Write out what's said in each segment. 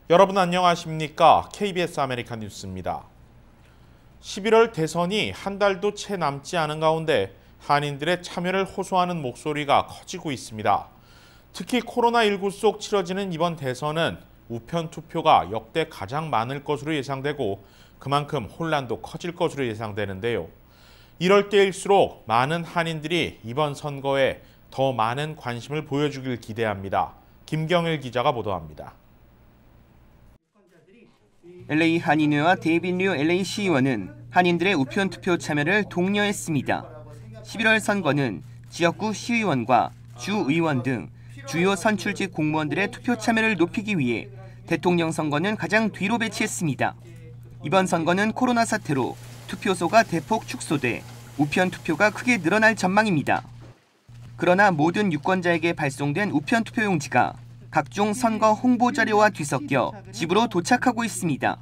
여러분 안녕하십니까? KBS 아메리칸 뉴스입니다. 11월 대선이 한 달도 채 남지 않은 가운데 한인들의 참여를 호소하는 목소리가 커지고 있습니다. 특히 코로나19 속 치러지는 이번 대선은 우편 투표가 역대 가장 많을 것으로 예상되고 그만큼 혼란도 커질 것으로 예상되는데요. 이럴 때일수록 많은 한인들이 이번 선거에 더 많은 관심을 보여주길 기대합니다. 김경일 기자가 보도합니다. LA 한인회와 데이빗 류 LA 시의원은 한인들의 우편 투표 참여를 독려했습니다. 11월 선거는 지역구 시의원과 주의원 등 주요 선출직 공무원들의 투표 참여를 높이기 위해 대통령 선거는 가장 뒤로 배치했습니다. 이번 선거는 코로나 사태로 투표소가 대폭 축소돼 우편 투표가 크게 늘어날 전망입니다. 그러나 모든 유권자에게 발송된 우편 투표용지가 각종 선거 홍보 자료와 뒤섞여 집으로 도착하고 있습니다.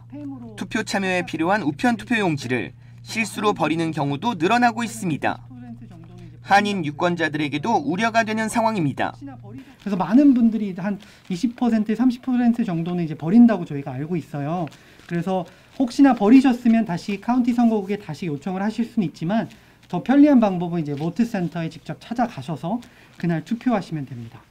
투표 참여에 필요한 우편 투표용지를 실수로 버리는 경우도 늘어나고 있습니다. 한인 유권자들에게도 우려가 되는 상황입니다. 그래서 많은 분들이 한 20%, 30% 정도는 이제 버린다고 저희가 알고 있어요. 그래서 혹시나 버리셨으면 다시 카운티 선거국에 다시 요청을 하실 수는 있지만 더 편리한 방법은 이제 모트센터에 직접 찾아가셔서 그날 투표하시면 됩니다.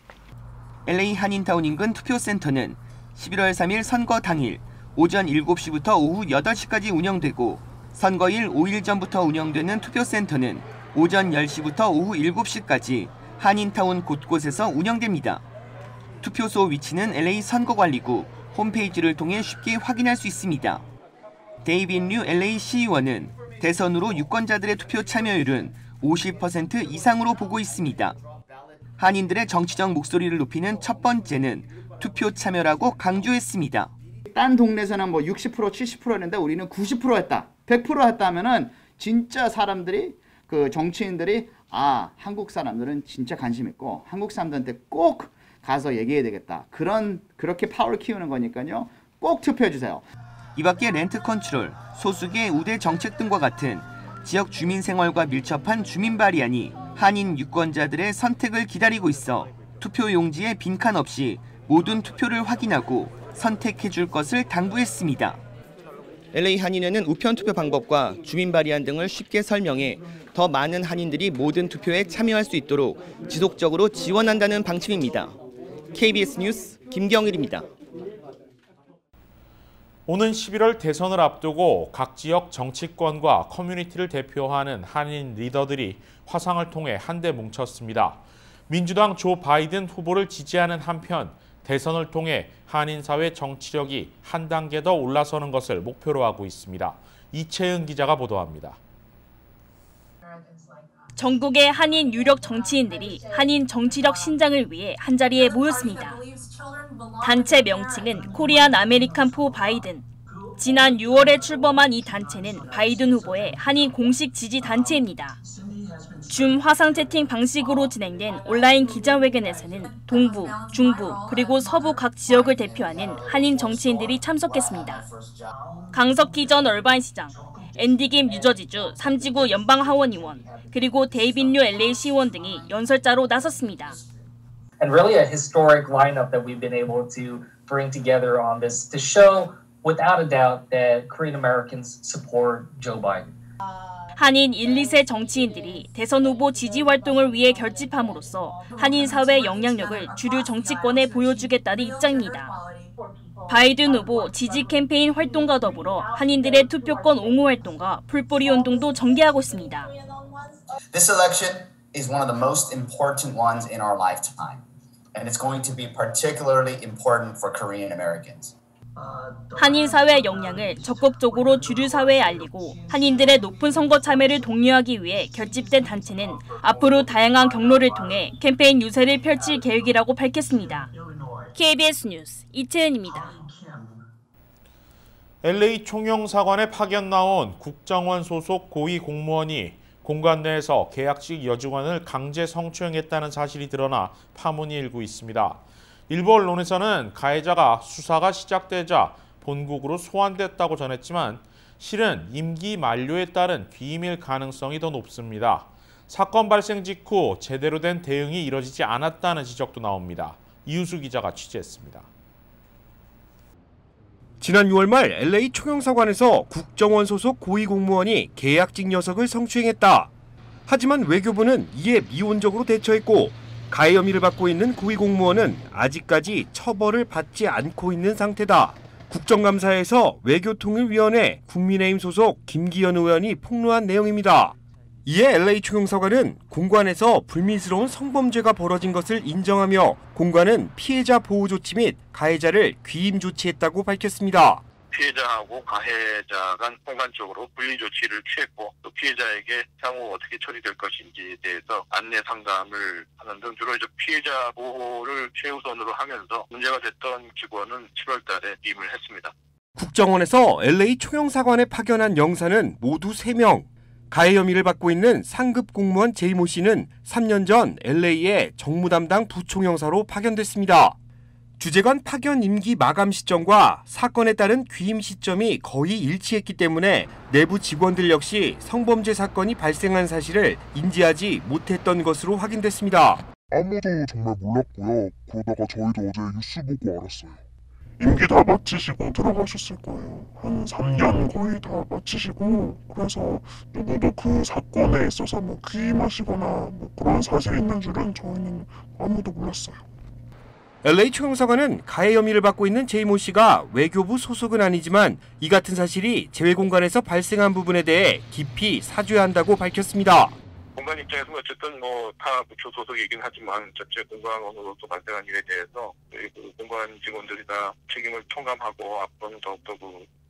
LA 한인타운 인근 투표센터는 11월 3일 선거 당일 오전 7시부터 오후 8시까지 운영되고 선거일 5일 전부터 운영되는 투표센터는 오전 10시부터 오후 7시까지 한인타운 곳곳에서 운영됩니다. 투표소 위치는 LA 선거관리국 홈페이지를 통해 쉽게 확인할 수 있습니다. 데이빗 류 LA 시의원은 대선으로 유권자들의 투표 참여율은 50% 이상으로 보고 있습니다. 한인들의 정치적 목소리를 높이는 첫 번째는 투표 참여라고 강조했습니다. 딴 동네에서는 뭐 60%, 70%였는데 우리는 90% 했다. 100% 했다 하면은 진짜 사람들이 정치인들이 한국 사람들은 진짜 관심 있고 한국 사람들한테 꼭 가서 얘기해야 되겠다. 그렇게 파워를 키우는 거니까요. 꼭 투표해 주세요. 이 밖에 렌트 컨트롤, 소수계 우대 정책 등과 같은 지역 주민 생활과 밀접한 주민 발의안이 한인 유권자들의 선택을 기다리고 있어 투표 용지에 빈칸 없이 모든 투표를 확인하고 선택해 줄 것을 당부했습니다. LA 한인회는 우편 투표 방법과 주민 발의안 등을 쉽게 설명해 더 많은 한인들이 모든 투표에 참여할 수 있도록 지속적으로 지원한다는 방침입니다. KBS 뉴스 김경일입니다. 오는 11월 대선을 앞두고 각 지역 정치권과 커뮤니티를 대표하는 한인 리더들이 화상을 통해 한데 뭉쳤습니다. 민주당 조 바이든 후보를 지지하는 한편 대선을 통해 한인 사회 정치력이 한 단계 더 올라서는 것을 목표로 하고 있습니다. 이채은 기자가 보도합니다. 전국의 한인 유력 정치인들이 한인 정치력 신장을 위해 한자리에 모였습니다. 단체 명칭은 코리안 아메리칸 포 바이든. 지난 6월에 출범한 이 단체는 바이든 후보의 한인 공식 지지 단체입니다. 줌 화상 채팅 방식으로 진행된 온라인 기자회견에서는 동부, 중부, 그리고 서부 각 지역을 대표하는 한인 정치인들이 참석했습니다. 강석희 전 얼바인시장, 앤디 김 뉴저지주 3지구 연방하원의원, 그리고 데이빗 류 LA 시의원 등이 연설자로 나섰습니다. And really a historic lineup that we've been able to bring together on this to show without a doubt that Korean Americans support Joe Biden. 한인 1, 2세 정치인들이 대선 후보 지지 활동을 위해 결집함으로써 한인 사회 영향력을 주류 정치권에 보여주겠다는 입장입니다. 바이든 후보 지지 캠페인 활동과 더불어 한인들의 투표권 옹호 활동과 풀뿌리 운동도 전개하고 있습니다. This election is one of the most important ones in our lifetime, and it's going to be particularly important for Korean Americans. 한인 사회의 역량을 적극적으로 주류 사회에 알리고 한인들의 높은 선거 참여를 독려하기 위해 결집된 단체는 앞으로 다양한 경로를 통해 캠페인 유세를 펼칠 계획이라고 밝혔습니다. KBS 뉴스 이채은입니다. LA 총영사관에 파견 나온 국정원 소속 고위 공무원이 공간 내에서 계약직 여직원을 강제 성추행했다는 사실이 드러나 파문이 일고 있습니다. 일부 언론에서는 가해자가 수사가 시작되자 본국으로 소환됐다고 전했지만 실은 임기 만료에 따른 귀임일 가능성이 더 높습니다. 사건 발생 직후 제대로 된 대응이 이뤄지지 않았다는 지적도 나옵니다. 이우수 기자가 취재했습니다. 지난 6월 말 LA 총영사관에서 국정원 소속 고위공무원이 계약직 녀석을 성추행했다. 하지만 외교부는 이에 미온적으로 대처했고 가해 혐의를 받고 있는 고위공무원은 아직까지 처벌을 받지 않고 있는 상태다. 국정감사에서 외교통일위원회 국민의힘 소속 김기현 의원이 폭로한 내용입니다. 이에 LA 총영사관은 공관에서 불미스러운 성범죄가 벌어진 것을 인정하며 공관은 피해자 보호 조치 및 가해자를 귀임 조치했다고 밝혔습니다. 피해자하고 가해자 간 공간적으로 분리 조치를 취했고 또 피해자에게 향후 어떻게 처리될 것인지에 대해서 안내 상담을 하는 등 주로 피해자 보호를 최우선으로 하면서 문제가 됐던 직원은 7월 달에 임을 했습니다. 국정원에서 LA 총영사관에 파견한 영사는 모두 3명. 가해 혐의를 받고 있는 상급 공무원 제이모 씨는 3년 전 LA에 정무 담당 부총영사로 파견됐습니다. 주재관 파견 임기 마감 시점과 사건에 따른 귀임 시점이 거의 일치했기 때문에 내부 직원들 역시 성범죄 사건이 발생한 사실을 인지하지 못했던 것으로 확인됐습니다. 아무도 정말 몰랐고요. 그러다가 저희도 어제 뉴스 보고 알았어요. 임기 다 마치시고 들어가셨을 거예요. 한 3년 거의 다 마치시고 그래서 누구도 그 사건에 있어서 귀임하시거나 그런 사실이 있는 줄은 저희는 아무도 몰랐어요. LA 총영사관은 가해 혐의를 받고 있는 제이모 씨가 외교부 소속은 아니지만 이 같은 사실이 재외공관에서 발생한 부분에 대해 깊이 사죄해야 한다고 밝혔습니다. 공관 입장에서는 어쨌든 타 부처 소속이긴 하지만 전체 공관원으로서 발생한 일에 대해서 공관 직원들이나 책임을 통감하고 앞으로는 더욱더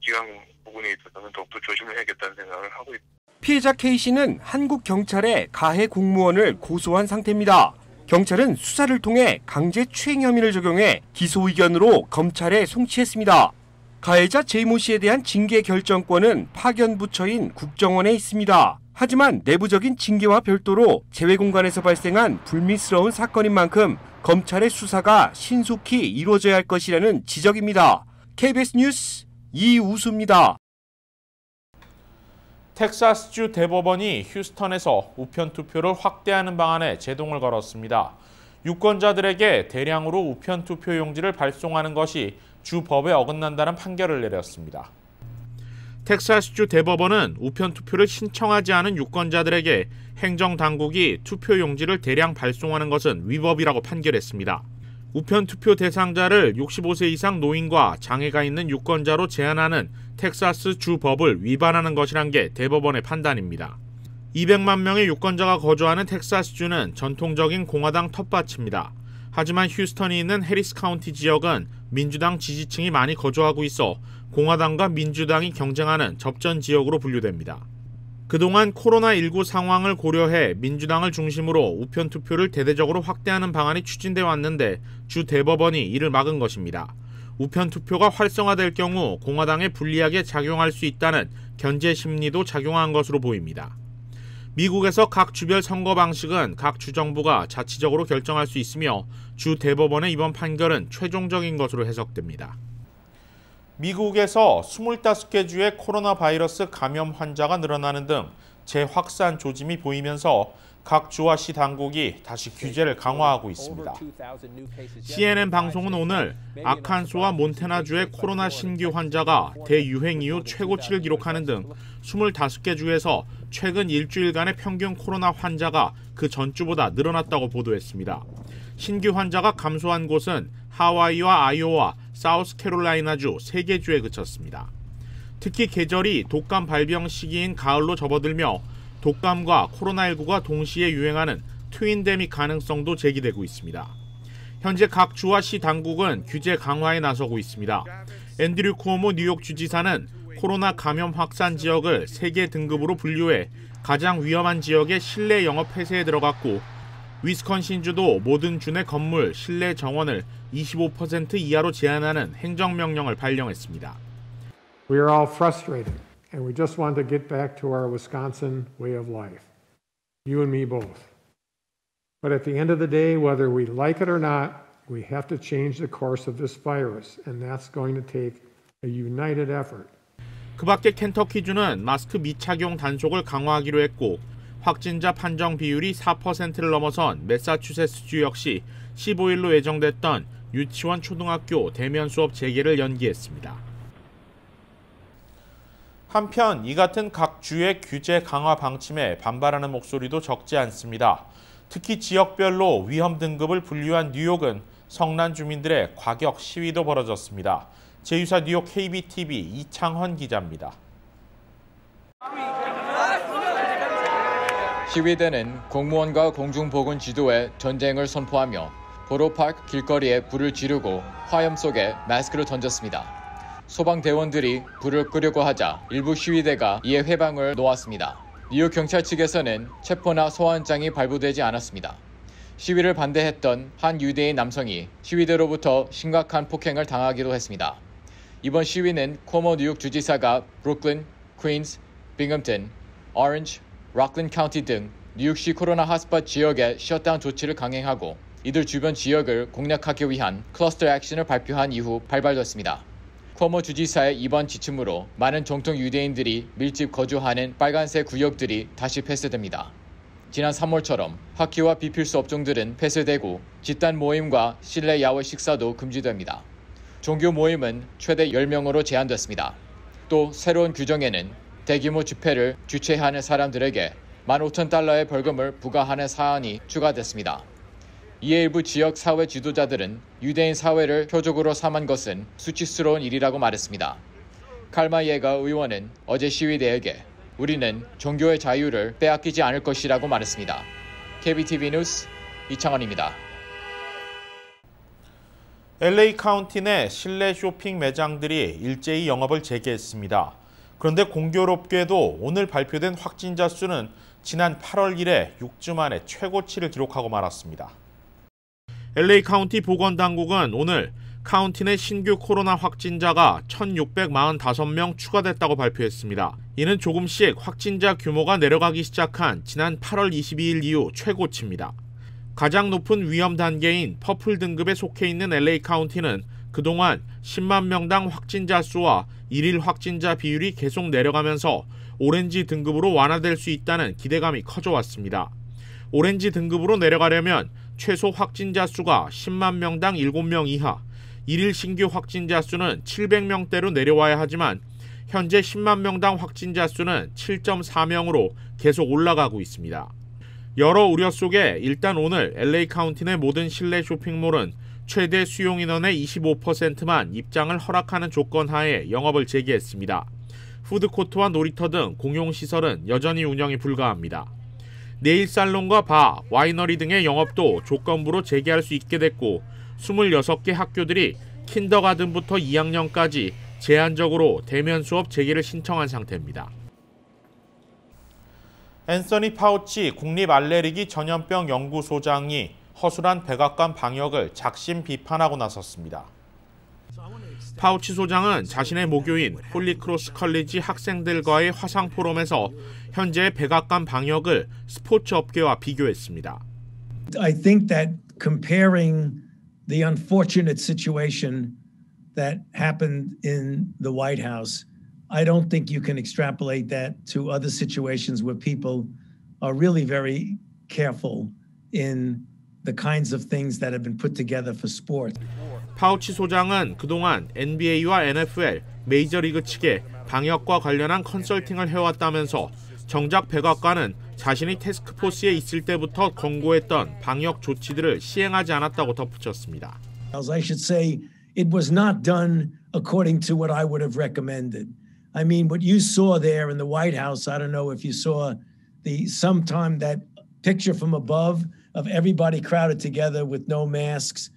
기강 부분에 있어서는 더욱더 조심을 해야겠다는 생각을 하고 있습니다. 피해자 K씨는 한국 경찰에 가해 공무원을 고소한 상태입니다. 경찰은 수사를 통해 강제 추행 혐의를 적용해 기소 의견으로 검찰에 송치했습니다. 가해자 제이모 씨에 대한 징계 결정권은 파견 부처인 국정원에 있습니다. 하지만 내부적인 징계와 별도로 재외공간에서 발생한 불미스러운 사건인 만큼 검찰의 수사가 신속히 이루어져야 할 것이라는 지적입니다. KBS 뉴스 이우수입니다. 텍사스주 대법원이 휴스턴에서 우편투표를 확대하는 방안에 제동을 걸었습니다. 유권자들에게 대량으로 우편투표 용지를 발송하는 것이 주 법에 어긋난다는 판결을 내렸습니다. 텍사스주 대법원은 우편투표를 신청하지 않은 유권자들에게 행정당국이 투표 용지를 대량 발송하는 것은 위법이라고 판결했습니다. 우편투표 대상자를 65세 이상 노인과 장애가 있는 유권자로 제한하는 텍사스 주 법을 위반하는 것이란 게 대법원의 판단입니다. 200만 명의 유권자가 거주하는 텍사스주는 전통적인 공화당 텃밭입니다. 하지만 휴스턴이 있는 해리스 카운티 지역은 민주당 지지층이 많이 거주하고 있어 공화당과 민주당이 경쟁하는 접전 지역으로 분류됩니다. 그동안 코로나19 상황을 고려해 민주당을 중심으로 우편투표를 대대적으로 확대하는 방안이 추진되어 왔는데 주 대법원이 이를 막은 것입니다. 우편투표가 활성화될 경우 공화당에 불리하게 작용할 수 있다는 견제 심리도 작용한 것으로 보입니다. 미국에서 각 주별 선거 방식은 각 주정부가 자치적으로 결정할 수 있으며 주 대법원의 이번 판결은 최종적인 것으로 해석됩니다. 미국에서 25개 주의 코로나 바이러스 감염 환자가 늘어나는 등 재확산 조짐이 보이면서 각 주와 시 당국이 다시 규제를 강화하고 있습니다. CNN 방송은 오늘 아칸소와 몬태나주의 코로나 신규 환자가 대유행 이후 최고치를 기록하는 등 25개 주에서 최근 일주일간의 평균 코로나 환자가 그 전주보다 늘어났다고 보도했습니다. 신규 환자가 감소한 곳은 하와이와 아이오와 사우스캐롤라이나주 3개 주에 그쳤습니다. 특히 계절이 독감 발병 시기인 가을로 접어들며 독감과 코로나19가 동시에 유행하는 트윈데믹 가능성도 제기되고 있습니다. 현재 각 주와 시 당국은 규제 강화에 나서고 있습니다. 앤드류 쿠오모 뉴욕 주지사는 코로나 감염 확산 지역을 3개 등급으로 분류해 가장 위험한 지역의 실내 영업 폐쇄에 들어갔고 위스콘신주도 모든 주내 건물 실내 정원을 25% 이하로 제한하는 행정명령을 발령했습니다. We are all frustrated and we just want to get back to our Wisconsin way of life. You and me both. But at the end of the day, whether we like it or not, we have to change the course of this virus and that's going to take a united effort. 그 밖에 켄터키주는 마스크 미착용 단속을 강화하기로 했고 확진자 판정 비율이 4%를 넘어선 매사추세츠주 역시 15일로 예정됐던 유치원 초등학교 대면 수업 재개를 연기했습니다. 한편 이 같은 각 주의 규제 강화 방침에 반발하는 목소리도 적지 않습니다. 특히 지역별로 위험 등급을 분류한 뉴욕은 성난 주민들의 과격 시위도 벌어졌습니다. 제2사 뉴욕 KBTV 이창헌 기자입니다. 시위대는 공무원과 공중보건 지도에 전쟁을 선포하며 보로파크 길거리에 불을 지르고 화염 속에 마스크를 던졌습니다. 소방대원들이 불을 끄려고 하자 일부 시위대가 이에 회방을 놓았습니다. 뉴욕 경찰 측에서는 체포나 소환장이 발부되지 않았습니다. 시위를 반대했던 한 유대인 남성이 시위대로부터 심각한 폭행을 당하기도 했습니다. 이번 시위는 쿼모 뉴욕 주지사가 브루클린, 퀸스, 빙엄튼, 오렌지, 락랜드 카운티 등 뉴욕시 코로나 핫스팟 지역의 셧다운 조치를 강행하고 이들 주변 지역을 공략하기 위한 클러스터 액션을 발표한 이후 발발됐습니다. 쿼모 주지사의 이번 지침으로 많은 정통 유대인들이 밀집 거주하는 빨간색 구역들이 다시 폐쇄됩니다. 지난 3월처럼 학교와 비필수 업종들은 폐쇄되고 집단 모임과 실내 야외 식사도 금지됩니다. 종교 모임은 최대 10명으로 제한됐습니다. 또 새로운 규정에는 대규모 집회를 주최하는 사람들에게 $15,000의 벌금을 부과하는 사안이 추가됐습니다. 이에 일부 지역 사회 지도자들은 유대인 사회를 표적으로 삼은 것은 수치스러운 일이라고 말했습니다. 칼마 예가 의원은 어제 시위대에게 우리는 종교의 자유를 빼앗기지 않을 것이라고 말했습니다. KBTV 뉴스 이창헌입니다. LA 카운티 내 실내 쇼핑 매장들이 일제히 영업을 재개했습니다. 그런데 공교롭게도 오늘 발표된 확진자 수는 지난 8월 이래 6주 만에 최고치를 기록하고 말았습니다. LA 카운티 보건당국은 오늘 카운티 내 신규 코로나 확진자가 1,645명 추가됐다고 발표했습니다. 이는 조금씩 확진자 규모가 내려가기 시작한 지난 8월 22일 이후 최고치입니다. 가장 높은 위험 단계인 퍼플 등급에 속해 있는 LA 카운티는 그동안 10만 명당 확진자 수와 일일 확진자 비율이 계속 내려가면서 오렌지 등급으로 완화될 수 있다는 기대감이 커져왔습니다. 오렌지 등급으로 내려가려면 최소 확진자 수가 10만 명당 7명 이하, 일일 신규 확진자 수는 700명대로 내려와야 하지만 현재 10만 명당 확진자 수는 7.4명으로 계속 올라가고 있습니다. 여러 우려 속에 일단 오늘 LA 카운티 내 모든 실내 쇼핑몰은 최대 수용 인원의 25%만 입장을 허락하는 조건 하에 영업을 재개했습니다. 푸드코트와 놀이터 등 공용시설은 여전히 운영이 불가합니다. 네일 살론과 바, 와이너리 등의 영업도 조건부로 재개할 수 있게 됐고 26개 학교들이 킨더가든부터 2학년까지 제한적으로 대면 수업 재개를 신청한 상태입니다. 앤서니 파우치 국립알레르기 전염병 연구소장이 허술한 백악관 방역을 작심 비판하고 나섰습니다. 파우치 소장은 자신의 모교인 홀리크로스 컬리지 학생들과의 화상 포럼에서 현재의 백악관 방역을 스포츠 업계와 비교했습니다. I think that comparing the unfortunate situation that happened in the White House, I don't think you can extrapolate that to other situations where people are really very careful in the kinds of things that have been put together for sport. 파우치 소장은 그동안 NBA와 NFL, 메이저리그 측에 방역과 관련한 컨설팅을 해왔다면서 정작 백악관은 자신이 태스크포스에 있을 때부터 권고했던 방역 조치들을 시행하지 않았다고 덧붙였습니다. I should say it was not done according to what I would have recommended. I mean, what you saw there in the White House, I don't know if you saw sometime that picture from above of everybody crowded together with no masks.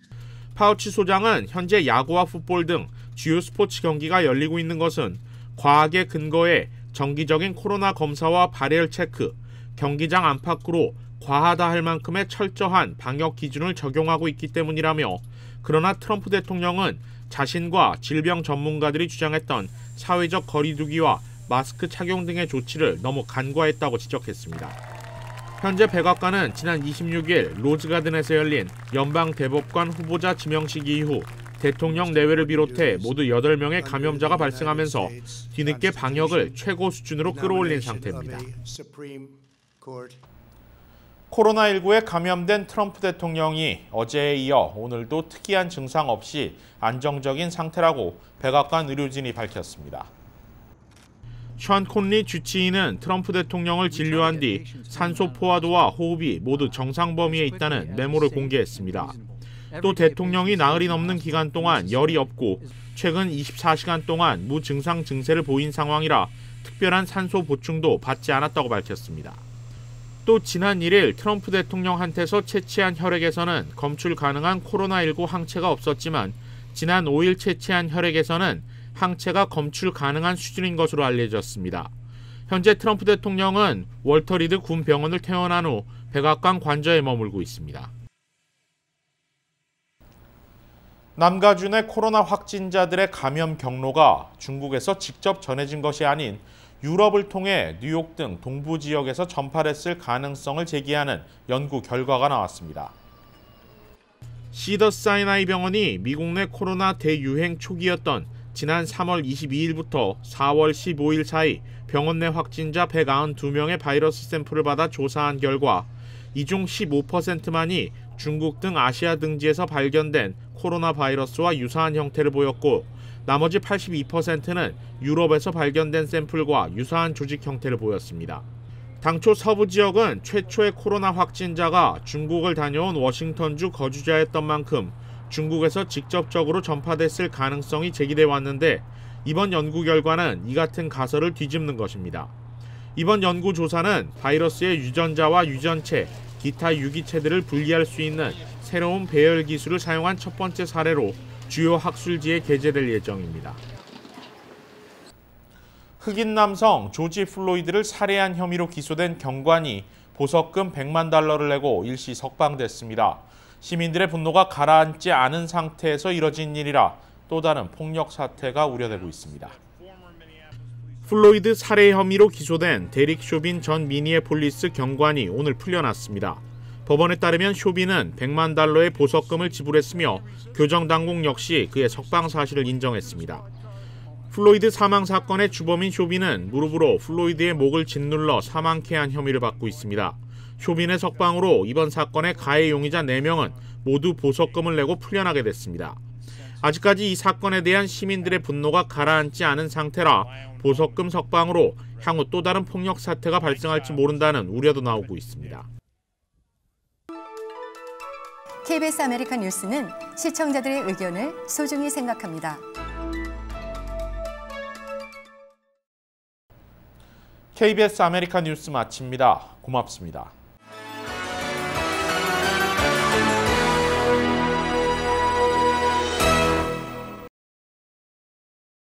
파우치 소장은 현재 야구와 풋볼 등 주요 스포츠 경기가 열리고 있는 것은 과학의 근거에 정기적인 코로나 검사와 발열 체크, 경기장 안팎으로 과하다 할 만큼의 철저한 방역 기준을 적용하고 있기 때문이라며 그러나 트럼프 대통령은 자신과 질병 전문가들이 주장했던 사회적 거리 두기와 마스크 착용 등의 조치를 너무 간과했다고 지적했습니다. 현재 백악관은 지난 26일 로즈가든에서 열린 연방대법관 후보자 지명식 이후 대통령 내외를 비롯해 모두 8명의 감염자가 발생하면서 뒤늦게 방역을 최고 수준으로 끌어올린 상태입니다. 코로나19에 감염된 트럼프 대통령이 어제에 이어 오늘도 특이한 증상 없이 안정적인 상태라고 백악관 의료진이 밝혔습니다. 션 콘리 주치의는 트럼프 대통령을 진료한 뒤 산소 포화도와 호흡이 모두 정상 범위에 있다는 메모를 공개했습니다. 또 대통령이 나흘이 넘는 기간 동안 열이 없고 최근 24시간 동안 무증상 증세를 보인 상황이라 특별한 산소 보충도 받지 않았다고 밝혔습니다. 또 지난 1일 트럼프 대통령한테서 채취한 혈액에서는 검출 가능한 코로나19 항체가 없었지만 지난 5일 채취한 혈액에서는 항체가 검출 가능한 수준인 것으로 알려졌습니다. 현재 트럼프 대통령은 월터 리드 군 병원을 퇴원한 후 백악관 관저에 머물고 있습니다. 남가준의 코로나 확진자들의 감염 경로가 중국에서 직접 전해진 것이 아닌 유럽을 통해 뉴욕 등 동부 지역에서 전파됐을 가능성을 제기하는 연구 결과가 나왔습니다. 시더사이나이 병원이 미국 내 코로나 대유행 초기였던 지난 3월 22일부터 4월 15일 사이 병원 내 확진자 192명의 바이러스 샘플을 받아 조사한 결과 이 중 15%만이 중국 등 아시아 등지에서 발견된 코로나 바이러스와 유사한 형태를 보였고 나머지 82%는 유럽에서 발견된 샘플과 유사한 조직 형태를 보였습니다. 당초 서부 지역은 최초의 코로나 확진자가 중국을 다녀온 워싱턴주 거주자였던 만큼 중국에서 직접적으로 전파됐을 가능성이 제기돼 왔는데 이번 연구 결과는 이 같은 가설을 뒤집는 것입니다. 이번 연구 조사는 바이러스의 유전자와 유전체, 기타 유기체들을 분리할 수 있는 새로운 배열 기술을 사용한 첫 번째 사례로 주요 학술지에 게재될 예정입니다. 흑인 남성 조지 플로이드를 살해한 혐의로 기소된 경관이 보석금 100만 달러를 내고 일시 석방됐습니다. 시민들의 분노가 가라앉지 않은 상태에서 이뤄진 일이라 또 다른 폭력 사태가 우려되고 있습니다. 플로이드 살해 혐의로 기소된 데릭 쇼빈 전 미니애폴리스 경관이 오늘 풀려났습니다. 법원에 따르면 쇼빈은 100만 달러의 보석금을 지불했으며 교정당국 역시 그의 석방 사실을 인정했습니다. 플로이드 사망 사건의 주범인 쇼빈은 무릎으로 플로이드의 목을 짓눌러 사망케 한 혐의를 받고 있습니다. 쇼빈의 석방으로 이번 사건의 가해 용의자 4명은 모두 보석금을 내고 풀려나게 됐습니다. 아직까지 이 사건에 대한 시민들의 분노가 가라앉지 않은 상태라 보석금 석방으로 향후 또 다른 폭력 사태가 발생할지 모른다는 우려도 나오고 있습니다. KBS 아메리칸 뉴스는 시청자들의 의견을 소중히 생각합니다. KBS 아메리칸 뉴스 마칩니다. 고맙습니다.